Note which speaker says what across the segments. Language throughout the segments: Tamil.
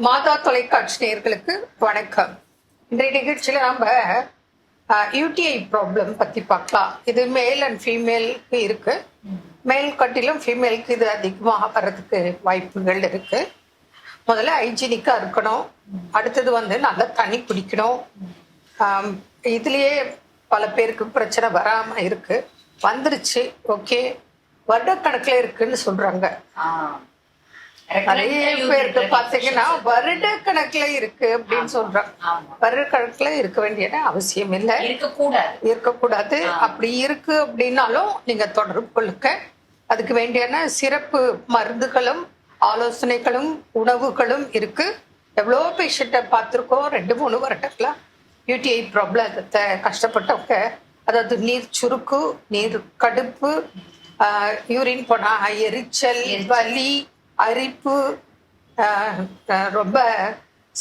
Speaker 1: மாதா தொலைக்காட்சி நேயர்களுக்கு வணக்கம். இன்றைய நிகழ்ச்சியில நம்ம யூடிஐ ப்ராப்ளம் பத்தி பார்க்கலாம். இது மேல் அண்ட் ஃபீமேலுக்கு இருக்கு. மேல் கட்டிலும் ஃபீமேலுக்கு இது அதிகமாக வர்றதுக்கு வாய்ப்புகள் இருக்கு. முதல்ல ஹைஜீனிக்கா இருக்கணும். அடுத்தது நல்ல தண்ணி குடிக்கணும். இதுலயே பல பேருக்கு பிரச்சனை வராம இருக்கு, வந்துருச்சு. ஓகே, வருடக்கணக்கில் இருக்குன்னு சொல்றாங்க. நிறைய பேருக்கு பாத்தீங்கன்னா வருட கணக்குல இருக்கு அப்படின்னு சொல்றாங்க. வருட கணக்குல இருக்க வேண்டிய அவசியம் இல்லை, இருக்கக்கூடாது. அப்படி இருக்கு அப்படின்னாலும் நீங்க தொடர்பு கொள்ளுங்க. அதுக்கு வேண்டியான சிறப்பு மருந்துகளும் ஆலோசனைகளும் உணவுகளும் இருக்கு. எவ்வளோ பேஷண்ட்டை பார்த்துருக்கோம் 2-3 வருடத்துல யூடிஐ ப்ராப்ளத்தை கஷ்டப்பட்டவங்க. அதாவது நீர் சுருக்கு, நீர் கடுப்பு, யூரின் போனா எரிச்சல், வலி, அரிப்பு, ரொம்ப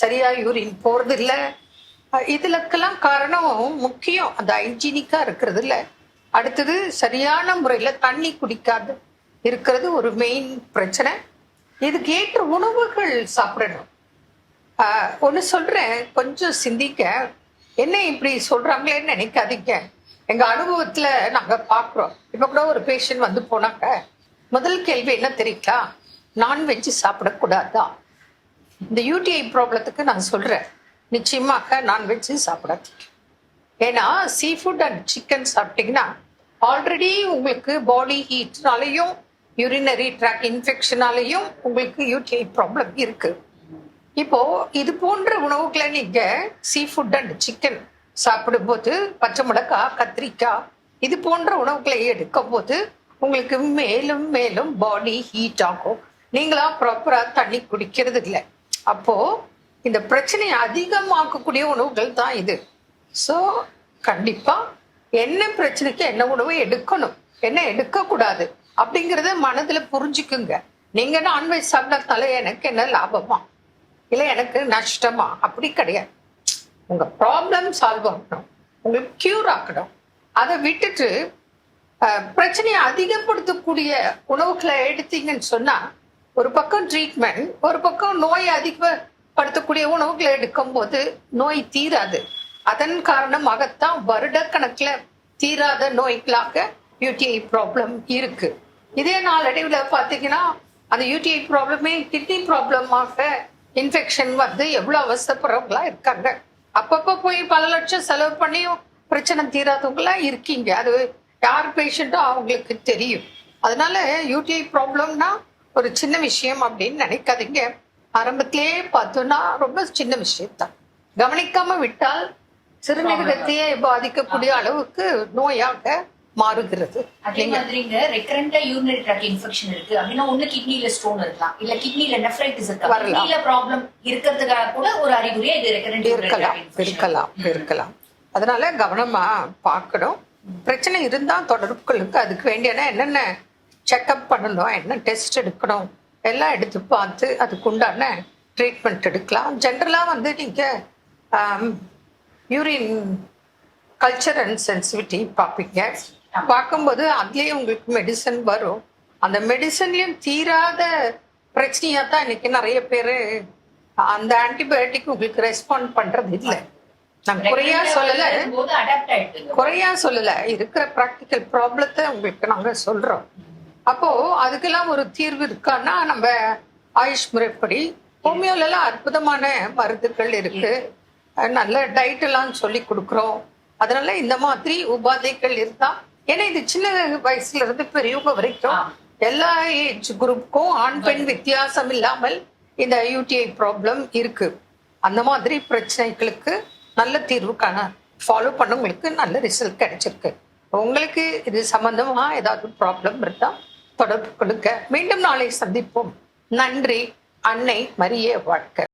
Speaker 1: சரியா யூரின் போறது இல்லை. இதுலக்கெல்லாம் காரணம் முக்கியம் அந்த ஹைஜீனிக்கா இருக்கிறது இல்லை. அடுத்தது சரியான முறையில தண்ணி குடிக்காது இருக்கிறது ஒரு மெயின் பிரச்சனை. இதுக்கு ஏற்ற உணவுகள் சாப்பிடணும். ஒன்று சொல்றேன், கொஞ்சம் சிந்திக்க. என்ன இப்படி சொல்றாங்களேன்னு நினைக்காதீங்க. எங்க அனுபவத்துல நாங்க பாக்குறோம். இப்ப கூட ஒரு பேஷண்ட் வந்து போனாங்க. முதல் கேள்வி என்ன தெரியுங்களா? நான்வெஜ் சாப்பிடக்கூடாதா? இந்த யூடிஐ ப்ராப்ளத்துக்கு நான் சொல்றேன், நிச்சயமாக நான்வெஜ் சாப்பிடாதீங்க. ஏன்னா சீ ஃபுட் அண்ட் சிக்கன் சாப்பிட்டீங்கன்னா ஆல்ரெடி உங்களுக்கு பாடி ஹீட்னாலையும் யூரினரி ட்ராக் இன்ஃபெக்ஷனாலையும் உங்களுக்கு யூடிஐ ப்ராப்ளம் இருக்கு. இப்போ இது போன்ற உணவுகளை நீங்க சீ ஃபுட் அண்ட் சிக்கன் சாப்பிடும்போது, பச்சை மிளகாய், கத்திரிக்காய், இது போன்ற உணவுகளை எடுக்கும் போது உங்களுக்கு மேலும் மேலும் பாடி ஹீட் ஆகும். நீங்களா ப்ராப்பரா தண்ணி குடிக்கிறது இல்லை. அப்போ இந்த பிரச்சனையை அதிகமாக்கக்கூடிய உணவுகள் தான் இது. ஸோ கண்டிப்பா என்ன பிரச்சனைக்கு என்ன உணவு எடுக்கணும், என்ன எடுக்கக்கூடாது அப்படிங்கிறத மனதுல புரிஞ்சுக்குங்க. நீங்க நான்வெஜ் சாப்பிட்டதால எனக்கு என்ன லாபமா இல்லை எனக்கு நஷ்டமா? அப்படி கிடையாது. உங்க ப்ராப்ளம் சால்வ் ஆகணும், உங்களுக்கு கியூர் ஆக்கணும். அதை விட்டுட்டு பிரச்சனையை அதிகப்படுத்தக்கூடிய உணவுகளை எடுத்தீங்கன்னு சொன்னா, ஒரு பக்கம் ட்ரீட்மெண்ட், ஒரு பக்கம் நோயை அதிகப்படுத்தக்கூடிய உணவுகளை எடுக்கும் போது நோய் தீராது. அதன் காரணமாகத்தான் வருடக்கணக்குல தீராத நோய்களாக யூடிஐ ப்ராப்ளம் இருக்கு. இதே நாளடைவில் பார்த்தீங்கன்னா அந்த யூடிஐ ப்ராப்ளமே கிட்னி ப்ராப்ளமாக இன்ஃபெக்ஷன் வந்து எவ்வளோ அவசரப்படுறவங்களா இருக்காங்க. அப்பப்போ போய் பல லட்சம் செலவு பண்ணியும் பிரச்சனை தீராதவங்களா இருக்கீங்க. அது யார் பேஷண்ட்டோ அவங்களுக்கு தெரியும். அதனால யூடிஐ ப்ராப்ளம்னா ஒரு சின்ன விஷயம் அப்படின்னு நினைக்காதீங்க. ஆரம்பத்திலேயே பார்த்தோம்னா ரொம்ப சின்ன விஷயம்தான். கவனிக்காம விட்டால் சிறுநீரகத்தையே பாதிக்கக்கூடிய அளவுக்கு நோயாக மாறுகிறது.
Speaker 2: அதே மாதிரிங்க ரெக்கரண்டா யூரினரி ட்ராக் இன்ஃபெக்ஷன் இருக்கு அப்படின்னா ஒண்ணு கிட்னில ஸ்டோன் இருக்கலாம், இல்ல கிட்னில நெஃப்ரைட்டிஸ் இருக்கலாம், கிட்னில ப்ராப்ளம் இருக்கிறதுக்காக கூட ஒரு அறிகுறியா இது ரெக்கரண்ட்
Speaker 1: இருக்கலாம். அதனால கவனமா பார்க்கணும். பிரச்சனை இருந்தா தொடர்புகளுக்கு அதுக்கு வேண்டியன என்னென்ன செக்அப் பண்ணணும், என்ன டெஸ்ட் எடுக்கணும் எல்லாம் எடுத்து பார்த்து அதுக்கு உண்டான ட்ரீட்மெண்ட் எடுக்கலாம். ஜென்ரலா நீங்க யூரின் கல்ச்சர் அண்ட் சென்சிட்டிவிட்டி பார்ப்பீங்க. பார்க்கும்போது அதுலேயே உங்களுக்கு மெடிசன் வரும். அந்த மெடிசன்லயும் தீராத பிரச்சனையா தான் இன்னைக்கு நிறைய பேர் அந்த ஆன்டிபயோட்டிக் உங்களுக்கு ரெஸ்பாண்ட் பண்றது இல்லை. நான் குறையா சொல்லல, இருக்கிற ப்ராக்டிக்கல் ப்ராப்ளத்தை உங்களுக்கு நாங்க சொல்றோம். அப்போ அதுக்கெல்லாம் ஒரு தீர்வு இருக்கான்னா நம்ம ஆயுஷ் முறைப்படி ஹோமியோலாம் அற்புதமான மருந்துகள் இருக்கு. நல்ல டயட் எல்லாம் சொல்லி கொடுக்குறோம். அதனால இந்த மாதிரி உபாதைகள் இருந்தா, ஏன்னா இது சின்ன வயசுல இருந்து பெரியவங்க வரைக்கும் எல்லா ஏஜ் குரூப்புக்கும் ஆண் பெண் வித்தியாசம் இல்லாமல் இந்த யூடிஐ ப்ராப்ளம் இருக்கு. அந்த மாதிரி பிரச்சனைகளுக்கு நல்ல தீர்வுக்கான ஃபாலோ பண்ணவங்களுக்கு நல்ல ரிசல்ட் கிடைச்சிருக்கு. உங்களுக்கு இது சம்பந்தமா ஏதாவது ப்ராப்ளம் இருந்தா தொடர்பு கொடுக்க. மீண்டும் நாளை சந்திப்போம். நன்றி. அன்னை மரியே வாழ்க.